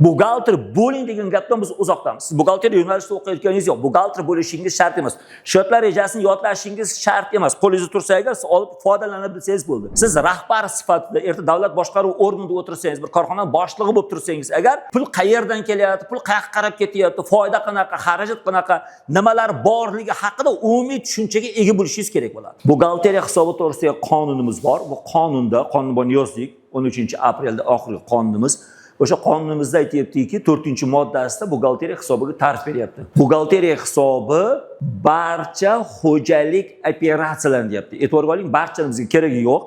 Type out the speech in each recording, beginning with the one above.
Buxgalter bo'ling degan gapdan biz uzoqdamiz. Siz buxgalteriya yo'nalishida o'qiyotganingiz yo'q. Buxgalter bo'lishingiz shart emas. Shotlar rejasini yodlashingiz shart emas. Qo'lingizda tursa agar siz olib foydalana bilsangiz bo'ldi. Siz rahbar sifatida erta davlat boshqaruv organida o'tirsangiz, bir korxona boshlig'i bo'lib tursangiz, agar pul qayerdan kelyapti, pul qayerga qarab ketyapti, foyda qanaqa, xarajat qanaqa, nimalar borligi haqida umumiy tushunchaga ega bo'lishingiz kerak bo'ladi. Buxgalteriya hisobi to'g'risidagi qonunimiz bor. Bu qonun bor yozdik. 13-aprelda oxirgi qonunimiz. O'sha qonunimizda aytayaptiki, 4-moddasida buxgalteriya hisobiga ta'rif beryapti. Buxgalteriya hisobi barcha xo'jalik operatsiyalarini deyapti. E'tiborga oling, barcha bizga keragi yo'q.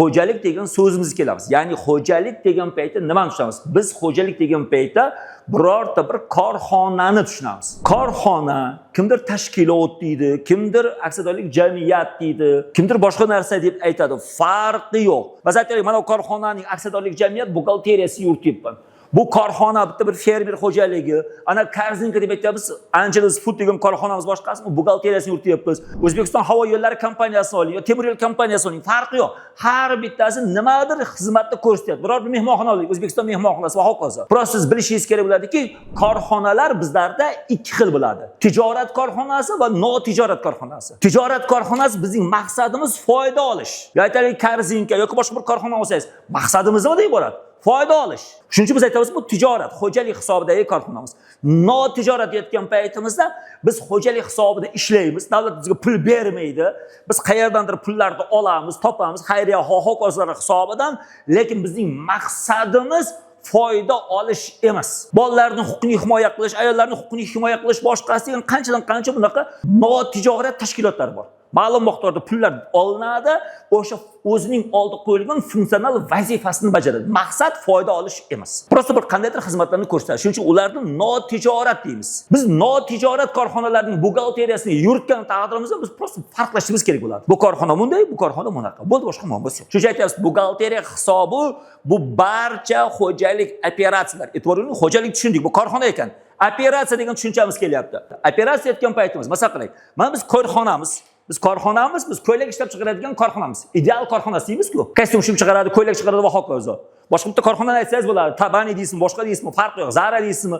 Xo'jalik degan so'zimizga kelamiz. Ya'ni xo'jalik degan paytda nimani tushunamiz? Biz xo'jalik degan paytda birorta bir korxonani tushunamiz. Korxona kimdir tashkilot deydi, kimdir aksiyadorlik jamiyat deydi, kimdir boshqa narsa deb aytadi. Farqi yo'q. Biz aytaylik, mana bu korxonaning aksiyadorlik jamiyat buxgalteriyasi yurityapman. Bu korxona bitta bir fermer xo'jaligi, ana Korzinka deb aytamiz, Angeles Food degan korxonamiz boshqasi, buxgalteriyasini yurityapmiz. O'zbekiston havo yo'llari kompaniyasini oling, yo temir yo'l kompaniyasini oling, farqi yo'q. Har bittasi nimadir xizmatni ko'rsatyapti. Biror bir mehmonxona oling, O'zbekiston mehmonxonasi va hokazo. Biroq siz bilishingiz kerak bo'ladiki, korxonalar bizlarda ikki xil bo'ladi. Tijorat korxonasi va notijorat korxonasi. Tijorat korxonasi bizning maqsadimiz foyda olish. Yo aytaylik Korzinka yoki boshqa bir korxona olsangiz, maqsadimiz nima deb bo'ladi? Foyda olish. Shuning uchun biz aytamiz, bu tijorat, xo'jalik hisobidagi korxonamiz. Notijorat etgan paytimizda biz xo'jalik hisobida ishlaymiz. Davlat bizga pul bermaydi. Biz qayerdandir pullarni olamiz, topamiz, xayriya hokozlar hisobidan, lekin bizning maqsadimiz foyda olish emas. Bolalarning huquqini himoya qilish, ayollarning huquqini himoya qilish, boshqasi degan qanchadan qancha bunaqa notijorat tashkilotlar bor. Ma'lum miqdorda pullar olinadi, o'sha o'zining oldi qo'yilgan funksional vazifasini bajaradi. Maqsad foyda olish emas. Prosta bir qandaydir xizmatlarni ko'rsatish. Shuning uchun ularni notijorat deymiz. Biz notijorat korxonalarning buxgalteriyasini yuritgan taqdirimizda biz prosta farqlashimiz kerak bo'ladi. Bu korxona bunday, bu korxona bunaqa. Bo'ldi, boshqa muammo yo'q. Shuning uchun aytamiz, buxgalteriya hisobi bu barcha xo'jalik operatsiyalar. E'tiboringizni xo'jalik tushundik, bu korxona ekan. Operatsiya degan tushunchamiz kelyapti. Operatsiya etgan paytimiz, masalan qilaylik. Mana biz korxonamiz, biz ko'ylak ishlab chiqaradigan korxonamiz. Ideal korxonasi deymiz-ku. Kostyum ishlab chiqaradi, ko'ylak chiqaradi va hokazo. Boshqa bitta korxonani aytsangiz bo'ladi. Tabani deysizmi, boshqa deysizmi, farqi yo'q. Zara deysizmi?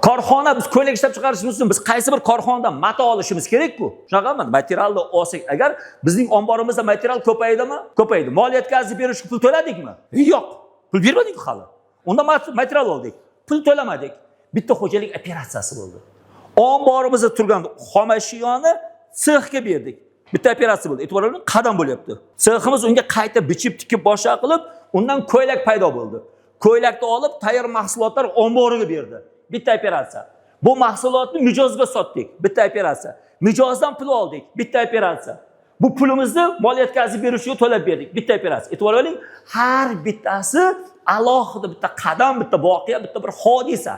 Korxona biz ko'ylak ishlab chiqarishimiz uchun biz qaysi bir korxonadan mato olishimiz kerak-ku. Shunaqami? Materialni olsak agar bizning omborimizda material ko'paydimi? Ko'paydi. Mol yetkazib berish pul to'ladikmi? Yo'q. Pul bermadik hali. Unda material oldik. Pul to'lamadik. Bitta xo'jalik operatsiyasi bo'ldi. Omborimizda turgan xom ashyoni sexga berdik. Bitta operatsiya bo'ldi. E'tiborli qadam bo'lyapti. Seximiz unga qayta bichib, tikib boshqa qilib, undan ko'ylak paydo bo'ldi. Ko'ylakni olib, tayyor mahsulotlar omboriga berdi. Bitta operatsiya. Bu mahsulotni mijozga sotdik. Bitta operatsiya. Mijozdan pul oldik. Bitta operatsiya. Bu pulimizni mol yetkazib berishga to'lab berdik. Bitta operatsiya. E'tiborli bo'ling, har bittasi alohida bitta qadam, bitta voqea, bitta bir hodisa.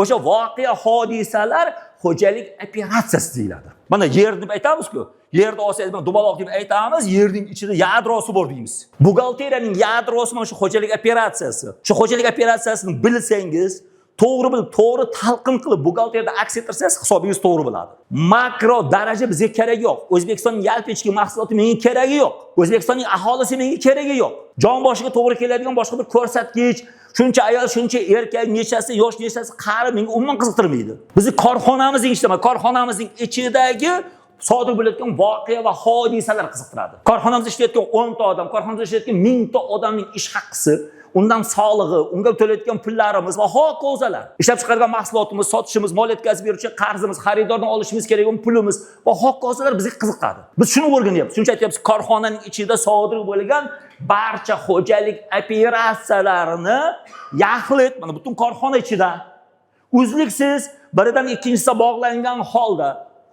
O'sha voqea, hodisalar xo'jalik operatsiyasi deyiladi. Mana yer deb aytamiz-ku. Yerda olsangiz, mana dumaloq deb aytamiz, yerning ichida yadrosi bor deymiz. Buxgalteriyaning yadrosi mana shu xo'jalik operatsiyasi. Shu xo'jalik operatsiyasini bilsangiz, to'g'ri bilib, to'g'ri talqin qilib buxgalteriyada aks ettirsangiz, hisobingiz to'g'ri bo'ladi. Makro daraja bizga keragi yo'q. O'zbekistonning yalpi mahsuloti menga keragi yo'q. O'zbekistonning aholisi menga keragi yo'q. Jon boshiga to'g'ri keladigan boshqa bir ko'rsatkich, shuncha ayol, shuncha erkak, nechasi yosh, nechasi qari menga umuman qiziqtirmaydi. Bizni korxonamizning ichida, korxonamizning ichidagi sodir bo'layotgan voqea va hodisalar qiziqtiradi. Korxonamizda ishlayotgan 10 ta odam, korxonamizda ishlayotgan 1000 ta odamning ish haqqisi, undan solig'i, unga to'layotgan pullarimiz va hokazolar. Ishlab chiqargan mahsulotimiz, sotishimiz, mol yetkazib beruvchi qarzimiz, xaridordan olishimiz kerak bo'lgan pulimiz va hokazolar bizga qiziqadi. Biz shuni o'rganyapmiz. Shuncha aytyapmiz, korxonaning ichida sodir bo'lgan barcha xo'jalik operatsiyalarini yaxlit, mana butun korxona ichida uzluksiz biridan ikkinchisiga bog'langan holda,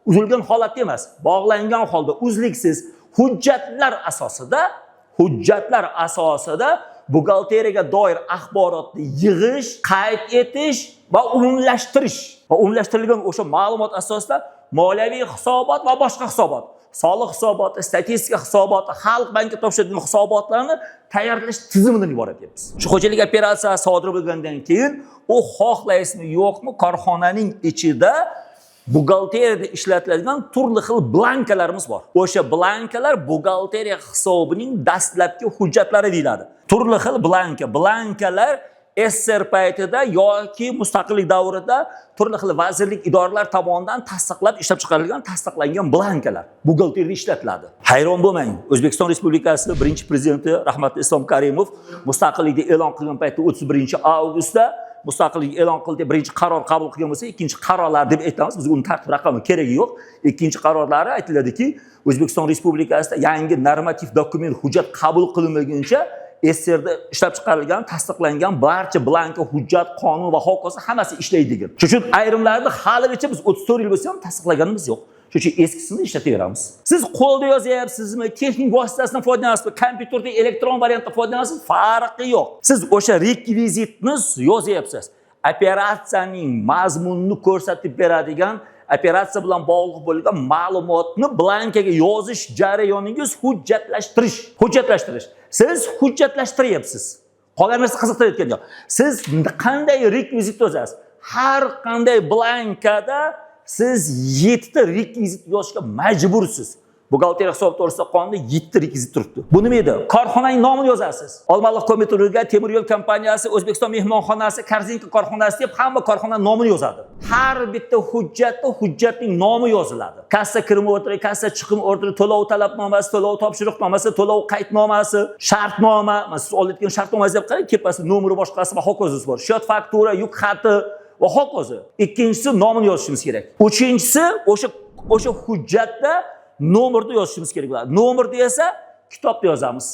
uzilgan holatda emas, bog'langan holda uzluksiz hujjatlar asosida buxgalteriyaga doir axborotni yig'ish, qayd etish va umumlashtirish. Va umumlashtirilgan o'sha ma'lumot asosida moliyaviy hisobot va boshqa hisobot, soliq hisoboti, statistika hisoboti, xalq banki topshirgan hisobotlarni tayyorlash tizimidan iborat deymiz. Shu xo'jalik operatsiyasi sodir bo'lgandan keyin u xohlaysizmi yo'qmi, korxonaning ichida buxgalteriyada ishlatiladigan turli xil blankalarimiz bor. O'sha blankalar buxgalteriya hisobining dastlabki hujjatlari deyiladi. Turli xil blankalar SSR paytida yoki mustaqillik davrida turli xil vazirlik idoralar tomonidan tasdiqlab ishlab chiqarilgan, tasdiqlangan blankalar buxgalteriyada ishlatiladi. Hayron bo'lmang. O'zbekiston Respublikasi birinchi prezidenti rahmatli Islom Karimov mustaqillikni e'lon qilgan paytda 31-avgustda mustaqillik e'lon qildi, birinchi qaror qabul qilgan bo'lsa, ikkinchi qarorlar deb aytamiz. Bizga uning tartib raqami keragi yo'q. Ikkinchi qarorlari aytiladiki, O'zbekiston Respublikasida yangi normativ dokument hujjat qabul qilinmaguncha SSRda ishlab chiqarilgan, tasdiqlangan barcha blanka hujjat, qonun va hokazo hammasi ishlaydi degan. Shuning uchun ayrimlarni haligacha biz 34 yil bo'lsa ham tasdiqlaganimiz yo'q. Shuning uchun eskisini ishlataveramiz. Siz qo'lda yozyapsizmi, texnik vositasidan foydalanaysizmi, kompyuterda elektron variantda foydalanaysizmi, farqi yo'q. Siz o'sha rekvizitni yozyapsiz. Operatsiyaning mazmunini ko'rsatib beradigan, operatsiya bilan bog'liq bo'lgan ma'lumotni blankaga yozish jarayoningiz hujjatlashtirish. Siz hujjatlashtiryapsiz. Qolgan narsa qiziqtirayotgan yo'q. Siz qanday rekvizit yozasiz? Har qanday blankada siz 7 ta rekvizit yozishga majbursiz. Buxgalteriya hisob to'g'risida qonunda 7 ta rekvizit turibdi. Bu nima edi? Korxonaning nomini yozasiz. Olmaliq ko'metilgan temir yo'l kompaniyasi, O'zbekiston mehmonxonasi, Korzinka korxonasi deb hamma korxonaning nomini yozadi. Har bitta hujjatda hujjatning nomi yoziladi. Kassa kirim orderi, kassa chiqim orderi, to'lov talabnomasi, to'lov topshiriqnomasi, to'lov qaydnomasi, shartnoma, siz olayotgan shartnomangizni deb qarang, tepasida nomeri boshqasi va hokazosi bor. Shot faktura, yuk xati va hokazo. Ikkinchisi nomini yozishimiz kerak. Uchinchisi o'sha hujjatda nomerni yozishimiz kerak bo'ladi. Nomerni esa kitobda yozamiz.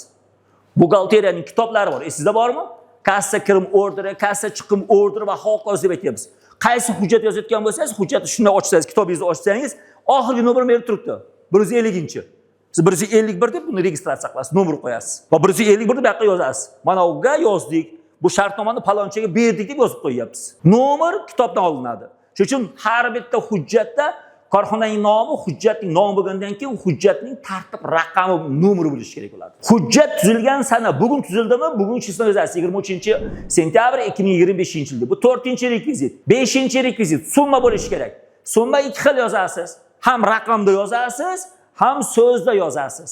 Buxgalteriyaning kitoblari bor. Esingizda bormi? Kassa kirim orderi, kassa chiqim orderi va hokazo deb aytamiz. Qaysi hujjat yozayotgan bo'lsangiz, hujjatni shunday ochsangiz, kitobingizni ochsangiz, oxirgi nomer berib turibdi. 150-chi. Siz 151 deb buni registratsiya qilasiz, nomer qo'yasiz. Va 151 deb bu yoqqa yozasiz. Mana unga yozdik. Bu shartnomani palonchaga berdik deb yozib qo'yapsiz. Nomer kitobdan olinadi. Shuning uchun har bitta hujjatda korxonaning nomi, hujjatning nomi bo'lgandan keyin hujjatning tartib raqami, nomeri bo'lishi kerak bo'ladi. Hujjat tuzilgan sana bugun tuzildimi? Bugun chisini yozasiz 23-sentyabr 2025-yilda. Bu 4-rekvizit. 5-rekvizit summa bo'lishi kerak. Summa ikki xil yozasiz. Ham raqamda yozasiz, ham so'zda yozasiz.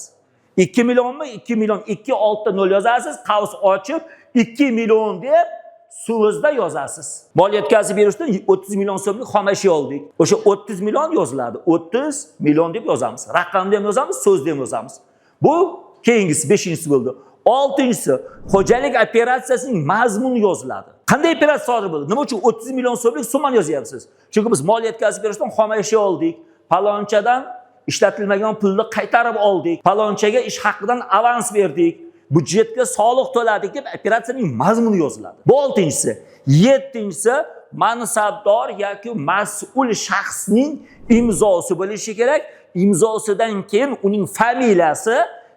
2 millionmi? 2 million 2 oltda 0 yozasiz, qavs ochib 2 million deb so'zda yozasiz. Mol yetkazib berishdan 30 million so'mlik xomashyo oldik. O'sha 30 million yoziladi. 30 million deb yozamiz. Raqamda ham yozamiz, so'zda ham yozamiz. Bu keyingisi 5-inchisi bo'ldi. 6-inchisi xo'jalik operatsiyasining mazmuni yoziladi. Qanday operatsiya sodir bo'ldi? Nima uchun 30 million so'mlik summani yozyapsiz? Chunki biz mol yetkazib berishdan xomashyo oldik. Palonchadan ishlatilmagan pulni qaytarib oldik. Palonchaga ish haqidan avans berdik. Budjetga soliq to'ladik deb operatsiyaning mazmuni yoziladi. Bu 6-inchisi. 7-inchisi mansabdor yoki mas'ul shaxsning imzosi bo'lishi kerak. Imzosidan keyin uning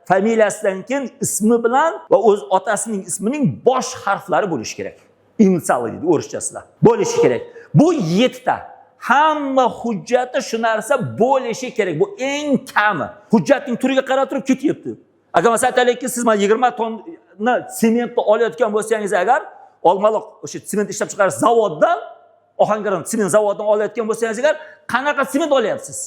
familiyasidan keyin ismi bilan va o'z otasining ismining bosh harflari bo'lishi kerak. Initiali deydi o'rischasida. Bo'lishi kerak. Bu 7 ta. Hamma hujjatda shu narsa bo'lishi kerak. Bu eng kami. Hujjatning turiga qarab turib ketyapti. Agar masalan aytaylikki siz 20 tonna sementni olayotgan bo'lsangiz agar Olmaliq o'sha sement ishlab chiqarish zavoddan, Ohangaron sement zavodidan olayotgan bo'lsangiz agar qanaqa sement olyapsiz?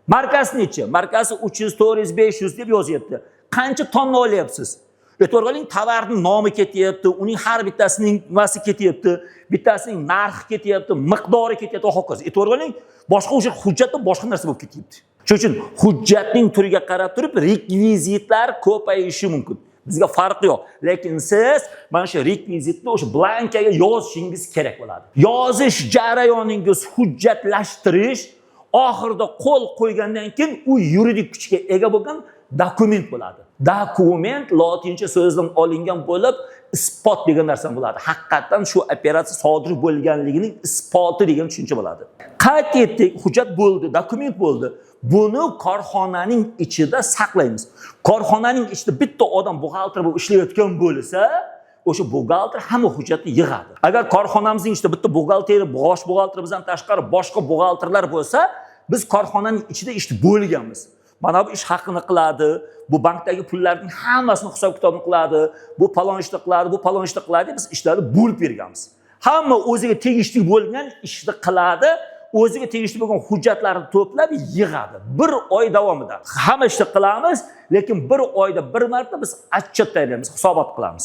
Markasi necha? Markasi 300, 400, 500 deb yozyapti. Qancha tonna olyapsiz? E'tibor qiling, tovarning nomi ketyapti, uning har bittasining nimasi ketyapti, bittasining narxi ketyapti, miqdori ketyapti va hokazo. E'tibor qiling, boshqa o'sha hujjatda boshqa narsa bo'lib ketyapti. Shuning uchun hujjatning turiga qarab turib rekvizitlar ko'payishi mumkin. Bizga farqi yo'q. Lekin siz mana shu rekvizitni o'sha blankaga yozishingiz kerak bo'ladi. Yozish jarayoningiz hujjatlashtirish oxirida qo'l qo'ygandan keyin u yuridik kuchga ega bo'lgan dokument bo'ladi. Dokument lotincha so'zdan olingan bo'lib, isbot degan narsa bo'ladi. Haqiqatan shu operatsiya sodir bo'lganligining isboti degan tushuncha bo'ladi. Qayd etdik, hujjat bo'ldi, dokument bo'ldi. Buni korxonaning ichida saqlaymiz. Korxonaning ichida bitta odam buxgalter bo'lib ishlayotgan bo'lsa, o'sha buxgalter hamma hujjatni yig'adi. Agar korxonamizning ichida bitta buxgalteri, bosh buxgalterimizdan tashqari boshqa buxgalterlar bo'lsa, biz korxonaning ichida ishni bo'lganmiz. Mana bu ish haqini qiladi, bu bankdagi pullarning hammasini hisob-kitobini qiladi, bu palon ishni qiladi, bu palon ishni qiladi, biz ishlarni bo'lib berganmiz. Hamma o'ziga tegishli bo'lgan ishni qiladi, o'ziga tegishli bo'lgan hujjatlarni to'plab yig'adi. 1 oy davomida. Hamma ishni qilamiz, lekin 1 oyda bir marta biz отчет tayyorlaymiz, hisobot qilamiz.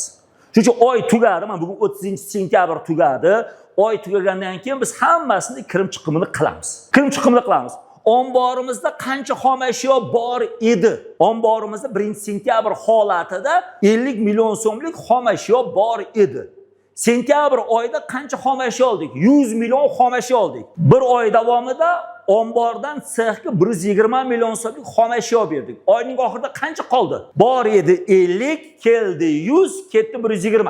Shuning uchun oy tugadi, mana bugun 30-sentyabr tugadi. Oy tugagandan keyin biz hammasini kirim chiqimini qilamiz. Kirim chiqimini qilamiz. Omborimizda qancha xom ashyo bor edi? Omborimizda 1-sentyabr holatida 50 million so'mlik xom ashyo bor edi. Sentyabr oyida qancha xom ashyo oldik? 100 million xom ashyo oldik. Bir oy davomida ombordan sexga 120 million so'mlik xom ashyo berdik. Oyning oxirida qancha qoldi? Bor edi 50, keldi 100, ketdi 120.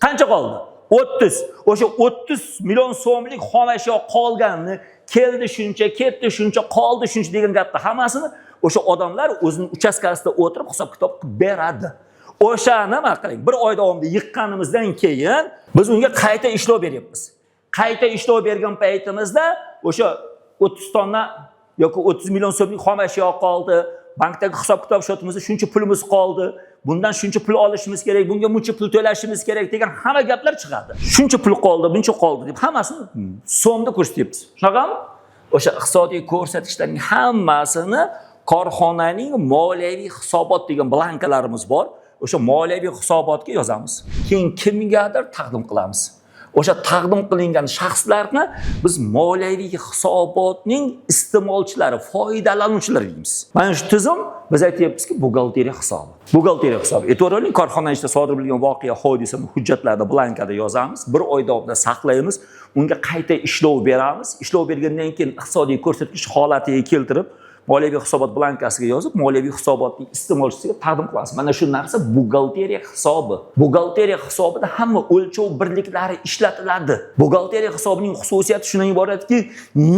Qancha qoldi? 30. O'sha 30 million so'mlik xom ashyo qolganini keldi shuncha, ketdi shuncha, qoldi shuncha degan gapni hammasini o'sha odamlar o'zining uchastkasida o'tirib hisob-kitob qilib beradi. O'shani nima qiling? Bir oy davomida yiqqanimizdan keyin biz unga qayta ishlov beryapmiz. Qayta ishlov bergan paytimizda o'sha 30 tonna yoki 30 million so'mlik xom ashyo qoldi. Bankdagi hisob-kitob shotimizda shuncha pulimiz qoldi. Bundan shuncha pul olishimiz kerak, bunga buncha pul to'lashimiz kerak degan hamma gaplar chiqadi. Shuncha pul qoldi, buncha qoldi deb hammasini so'mda ko'rsatyapmiz. Shunaqami? O'sha iqtisodiy ko'rsatkichlarning hammasini korxonaning moliyaviy hisobot degan blankalarimiz bor. O'sha moliyaviy hisobotga yozamiz. Keyin kimgadir taqdim qilamiz. O'sha taqdim qilingan shaxslarni biz moliyaviy hisobotning iste'molchilari, foydalanuvchilari deymiz. Mana shu tizim biz aytyapmizki, buxgalteriya hisobi. Buxgalteriya hisobi. E'tiborli korxona ichida sodir bo'lgan voqea, hodisani hujjatlarda, blankada yozamiz. Bir oy davomida saqlaymiz. Unga qayta ishlov beramiz. Ishlov bergandan keyin iqtisodiy ko'rsatkich holatiga keltirib moliyaviy hisobot blankasiga yozib, moliyaviy hisobotning iste'molchisiga taqdim qilamiz. Mana shu narsa buxgalteriya hisobi. Buxgalteriya hisobida hamma o'lchov birliklari ishlatiladi. Buxgalteriya hisobining xususiyati shundan iboratki,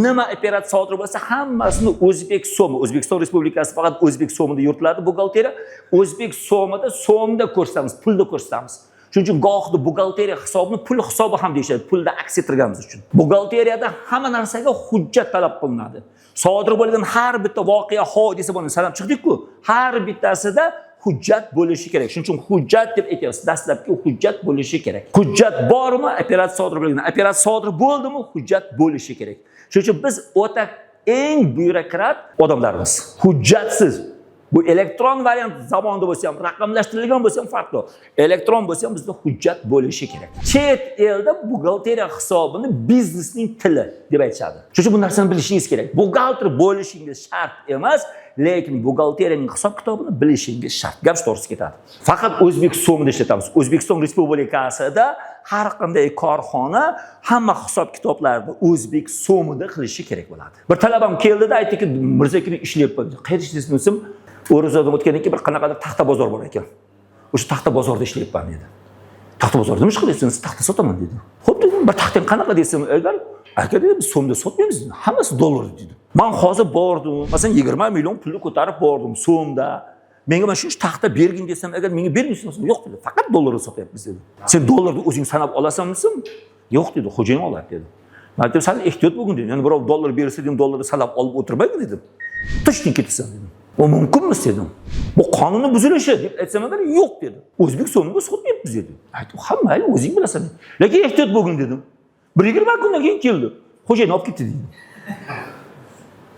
nima operatsiya sodir bo'lsa, hammasini o'zbek so'mi, O'zbekiston Respublikasi faqat o'zbek so'mida yuritiladi buxgalteriya. O'zbek so'mida so'mda ko'rsatamiz, pulda ko'rsatamiz. Shuning uchun gohida buxgalteriya hisobini pul hisobi ham deyishadi, pulda aks ettirganimiz uchun. Buxgalteriyada hamma narsaga hujjat talab qilinadi. Sodir bo'lgan har bitta voqea, hodisa bo'lgan sanab chiqdik-ku, har bittasida hujjat bo'lishi kerak. Shuning uchun hujjat deb aytamiz. Dastlabki hujjat bo'lishi kerak. Hujjat bormi? Operatsiya sodir bo'lgan. Operatsiya sodir bo'ldimi? Hujjat bo'lishi kerak. Shuning uchun biz o'ta eng byurokrat odamlarmiz. Hujjatsiz bu elektron variant zamonda bo'lsa ham, raqamlashtirilgan bo'lsa ham farqi yo'q. Elektron bo'lsa ham bizda hujjat bo'lishi kerak. Chet elda buxgalteriya hisobini biznesning tili deb aytishadi. Shuning uchun bu narsani bilishingiz kerak. Buxgalter bo'lishingiz shart emas, lekin buxgalteriyaning hisob-kitobini bilishingiz shart. Gap to'g'risi ketadi. Faqat o'zbek so'mida ishlatamiz. O'zbekiston Respublikasida har qanday korxona hamma hisob-kitoblarni o'zbek so'mida qilishi kerak bo'ladi. Bir talabam keldida aytdiki, Mirzakini ishlayapman. Qayerda ishlaysiz desam, O'rozdan o'tgandan keyin bir qanaqadir taxta bozor bor ekan. O'sha taxta bozorda ishlayapman dedi. Taxta bozorda nima qilyapsiz? Taxta sotaman dedi. Xo'p dedim, bir taxtang qanaqa desam, agar aka dedi, biz so'mda sotmaymiz dedi. Hammasi dollar dedi. Men hozir bordim, masalan 20 million pulni ko'tarib bordim so'mda. Menga mana shu taxta bergin desam, agar menga bermaysiz, yo'q dedi. Faqat dollarga sotyapmiz dedi. Sen dollarni o'zing sanab olasanmi? Yo'q dedi, xo'jayin oladi dedi. Men aytdim, sen ehtiyot bo'lgin dedim. Ya'ni birov dollar bersa dedim, dollarni sanab olib o'tirmagin dedim. Tushning ketasan dedim. O mumkinmi dedim. Bu qonunni buzilishi deb aytsam agar yo'q dedi. O'zbek so'miga sotmayapmiz dedi. Aytdim, ha mayli, o'zing bilasan. Lekin ehtiyot bo'lgin dedim. 1-20 kundan keyin keldi. Xo'jayin olib ketdi dedi.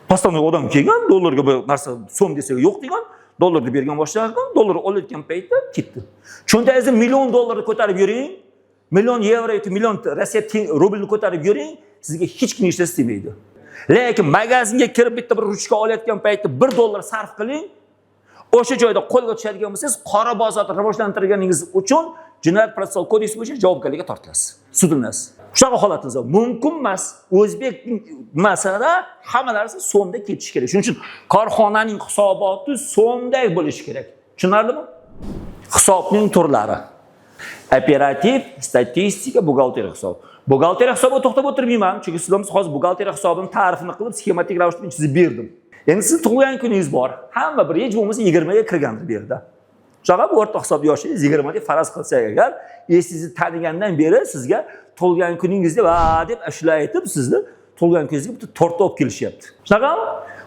Pastanli odam kelgan, dollarga bir narsa so'm desaga yo'q degan, dollarni bergan boshlagan, dollarni olayotgan paytda ketdi. Cho'ntagingizda million dollarni ko'tarib yuring, million yevro yoki million Rossiya rublni ko'tarib yuring, sizga hech kim hech narsa demaydi. Lekin magazinga kirib bitta bir ruchka olayotgan paytda 1 dollar sarf qiling. O'sha joyda qo'lga tushadigan bo'lsangiz, qora bozorni rivojlantirganingiz uchun Jinoyat protsessual kodeks bo'yicha javobgarlikka tortilasiz, sudlanasiz. Shunaqa holatingiz mumkin emas. O'zbek masalada hamma narsa so'mda ketishi kerak. Shuning uchun korxonaning hisoboti so'mda bo'lishi kerak. Tushunarlimi? Hisobning turlari. Operativ, statistika, buxgalteriya hisobi. Buxgalteriya hisobiga to'xtab o'tirmayman, chunki sizlarga hozir buxgalteriya hisobining ta'rifini qilib, sxematik ravishda chizib berdim. Endi siz tug'ilgan kuningiz bor. Hamma bir hech bo'lmasa 20 ga kirgandir bu yerda. Shunga o'rtoq hisob yoshingiz 20 deb faraz qilsak agar, sizni tanigandan beri sizga tug'ilgan kuningizda va deb ashula aytib, sizni tug'ilgan kuningizga bitta torta olib kelishyapti. Shunaqami?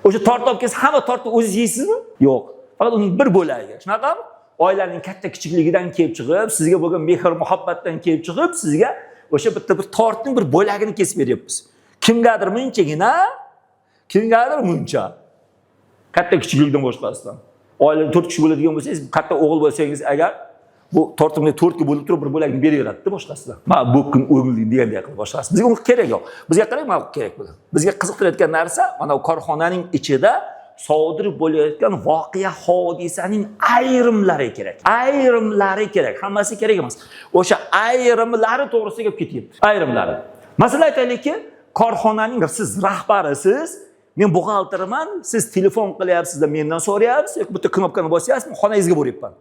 O'sha torta olib kelsa, hamma torta o'zingiz yeysizmi? Yo'q. Faqat uning bir bo'lagi. Shunaqami? Oilaning katta kichikligidan kelib chiqib, sizga bo'lgan mehr muhabbatdan kelib chiqib, sizga o'sha bitta bir tortning bir bo'lagini kesib beryapmiz. Kimgadir munchagina, kimgadir muncha. Katta kichiklikdan boshqasidan. Oilada 4 kishi bo'ladigan bo'lsangiz, katta o'g'il bo'lsangiz agar bu tortimni 4 ga bo'lib turib bir bo'lakni beraveradi-da boshqasidan. Mana bu kun o'g'ildik degandek qilib boshqasi. Bizga u kerak yo'q. Bizga qarang, mana bu kerak bo'ladi. Bizga qiziqtirayotgan narsa mana bu korxonaning ichida sodir bo'layotgan voqea hodisaning ayrimlari kerak. Ayrimlari kerak. Hammasi kerak emas. O'sha ayrimlari to'g'risiga gap ketyapti. Ayrimlari. Masalan aytaylikki, korxonaning siz rahbarisiz, men buxgalterman, siz telefon qilyapsiz-da mendan so'rayapsiz, yoki bitta knopkani bosyapsizmi, xonangizga boryapman.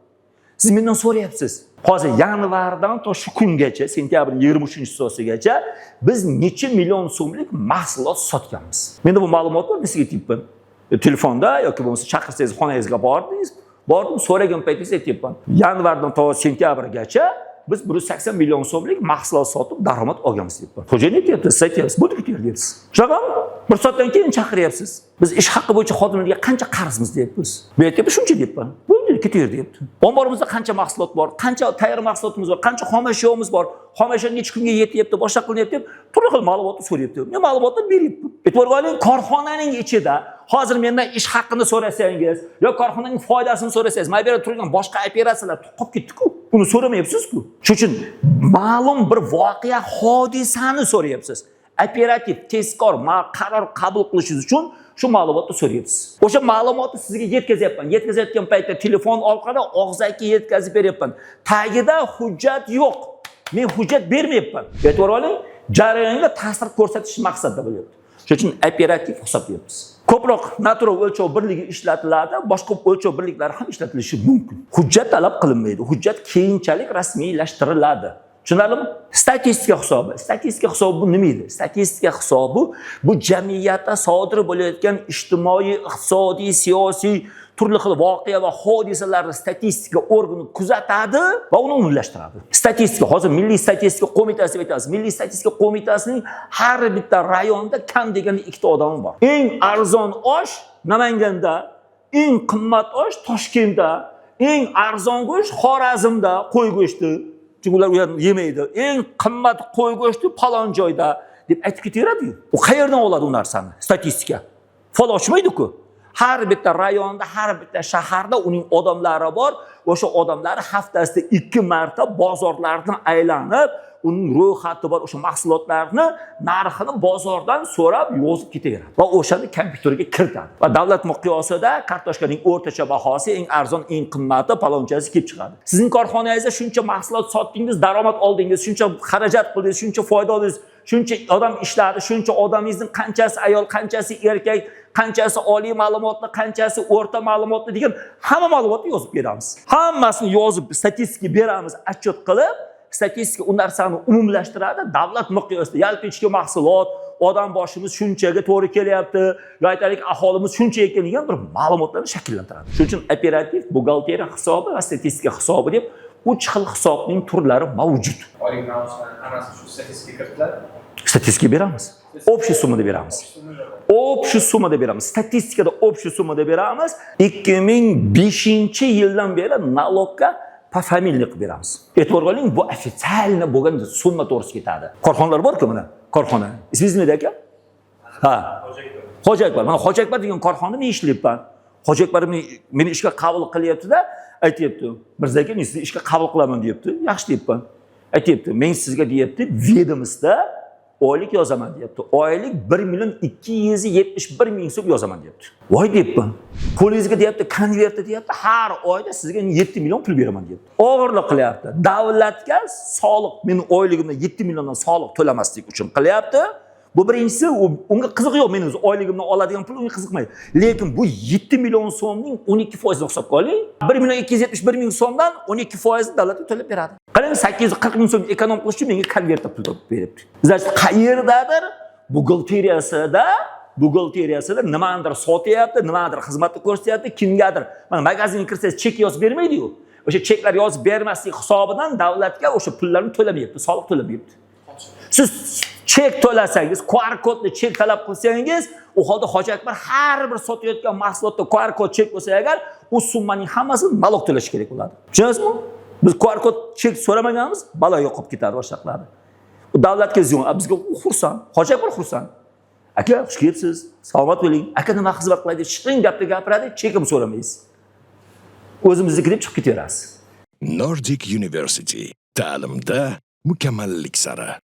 Siz mendan so'rayapsiz. Hozir yanvardan to shu kungacha, sentyabrning 23-so'sigacha biz necha million so'mlik mahsulot sotganmiz. Menda bu ma'lumot bor, sizga aytibman. Telefonda yoki bo'lmasa chaqirsangiz xonangizga bordingiz, bordim, so'ragan paytingizda aytibman. Yanvardan to sentyabrgacha biz 180 million so'mlik mahsulot sotib daromad olganmiz deyapman. Xo'jayin aytibdi, siz aytyapsiz, bu yerga deyapsiz. Shunaqami? Bir soatdan keyin chaqiryapsiz. Biz ish haqqi bo'yicha xodimlarga qancha qarzmiz deyapmiz. Men aytibman, shuncha deyapman. Ketaver deyapti. Omborimizda qancha mahsulot bor, qancha tayyor mahsulotimiz bor, qancha xomashyomiz bor, xomashyo necha kunga yetyapti, boshqa qilyapti deb turli xil ma'lumotni so'rayapti. Men ma'lumotni beryapman. E'tiborga oling, korxonaning ichida hozir mendan ish haqqini so'rasangiz, yo korxonaning foydasini so'rasangiz, men bu yerda turgan boshqa operatsiyalar qolib ketdi-ku. Buni so'ramayapsiz-ku. Shuning uchun ma'lum bir voqea hodisani so'rayapsiz. Operativ, tezkor qaror qabul qilishingiz uchun shu ma'lumotni so'rayapsiz. O'sha ma'lumotni sizga yetkazyapman. Yetkazayotgan paytda telefon orqali og'zaki yetkazib beryapman. Tagida hujjat yo'q. Men hujjat bermayapman. E'tibor oling, jarayonga ta'sir ko'rsatish maqsadida bo'lyapti. Shuning uchun operativ hisoblayapmiz. Ko'proq natural o'lchov birligi ishlatiladi, boshqa o'lchov birliklari ham ishlatilishi mumkin. Hujjat talab qilinmaydi. Hujjat keyinchalik rasmiylashtiriladi. Tushunarlimi? Statistika hisobi. Statistika hisobi bu nima edi? Statistika hisobi bu jamiyatda sodir bo'layotgan ijtimoiy, iqtisodiy, siyosiy turli xil voqea va hodisalarni statistika organi kuzatadi va uni umumlashtiradi. Statistika, hozir Milliy statistika qo'mitasi deb aytamiz. Milliy statistika qo'mitasining har bitta rayonda kam deganda 2 ta odam bor. Eng arzon osh Namanganda, eng qimmat osh Toshkentda, eng arzon go'sht Xorazmda, qo'y go'shti. Çünkü ular yemaydi. Eng qimmat qo'y go'shti falon joyda deb aytib ketaveradi-yu. U qayerdan oladi u narsani? Statistika. Fol ochmaydi-ku. Har bitta rayonda, har bitta shaharda uning odamlari bor. O'sha odamlari haftasida 2 marta bozorlarni aylanib, uning ro'yxati bor, o'sha mahsulotlarni narxini bozordan so'rab yozib ketaveradi va o'shani kompyuterga kiritadi. Va davlat miqyosida kartoshkaning o'rtacha bahosi eng arzon, eng qimmati palonchasi kelib chiqadi. Sizning korxonangizda shuncha mahsulot sotdingiz, daromad oldingiz, shuncha xarajat qildingiz, shuncha foyda oldingiz, shuncha odam ishladi, shuncha odamingizning qanchasi ayol, qanchasi erkak, qanchasi oliy ma'lumotli, qanchasi o'rta ma'lumotli degan hamma ma'lumotni yozib beramiz. Hammasini yozib statistika beramiz, отчет qilib, statistika u narsani umumlashtiradi. Davlat miqyosida yalpi ichki mahsulot, odam boshimiz shunchaga to'g'ri kelyapti, yo aytaylik aholimiz shuncha ekan degan bir ma'lumotlarni shakllantiradi. Shuning uchun operativ buxgalteriya hisobi va statistika hisobi deb 3 xil hisobning turlari mavjud. Oylik maoshlarning hammasi shu statistikaga kiritiladi. Statistika beramiz. Общий summada beramiz. Общий summada beramiz. Statistikada общий summada beramiz. 2005-yildan beri nalogga pafamilni qilib beramiz. E'tiborga oling, bu ofitsialni bo'lgan summa to'g'risi ketadi. Korxonalar bor-ku mana, korxona. Ismingiz nima aka? Ha. Xo'ja Akbar. Mana Xo'ja Akbar degan korxonada men ishlayapman. Xo'ja Akbar meni ishga qabul qilyapti-da, aytayapti. Mirzaka, men sizni ishga qabul qilaman deyapti. Yaxshi deyapman. Aytayapti, men sizga deyapti, vedomosda oylik yozaman deyapti. Oylik 1.271 ming so'm yozaman deyapti. Voy deyapman. Qo'lingizga deyapti, konverti deyapti, har oyda sizga 7 million pul beraman deyapti. O'g'irlik qilyapti. Davlatga soliq, meni oyligimdan 7 milliondan soliq to'lamaslik uchun qilyapti. Bu birinchisi, unga qiziq yo'q, men oyligimdan oladigan pul unga qiziqmaydi. Lekin bu 7 million so'mning 12% hisobga oling. 1.271 ming so'mdan 12% davlatga to'lab beradi. Qarang, 840 ming so'm ekonom qilish uchun menga konvertda pul beribdi. Значит, qayerdadir buxgalteriyasida nimadir sotyapti, nimadir xizmatni ko'rsatyapti, kimgadir. Mana magazinga kirsangiz chek yozib bermaydi-yu. O'sha cheklar yozib bermaslik hisobidan davlatga o'sha pullarni to'lamayapti, soliq to'lamayapti. Siz chek to'lasangiz, QR kodni chek talab qilsangiz, u holda Xo'ja Akbar har bir sotayotgan mahsulotda QR kod chek bo'lsa agar, u summaning hammasini налог to'lash kerak bo'ladi. Tushunasizmi? Biz QR kod chek so'ramaganmiz, balo yo'qib ketadi boshqalar. U davlatga ziyon, bizga xursand. Xo'ja Akbar xursand. Aka, xush kelibsiz. Salomat bo'ling. Aka nima xizmat qilaydi? Shirin gapni gapiradi, chekim so'ramaysiz. O'zimizniki deb chiqib ketaverasiz. Nordic University. Ta'limda mukammallik sari.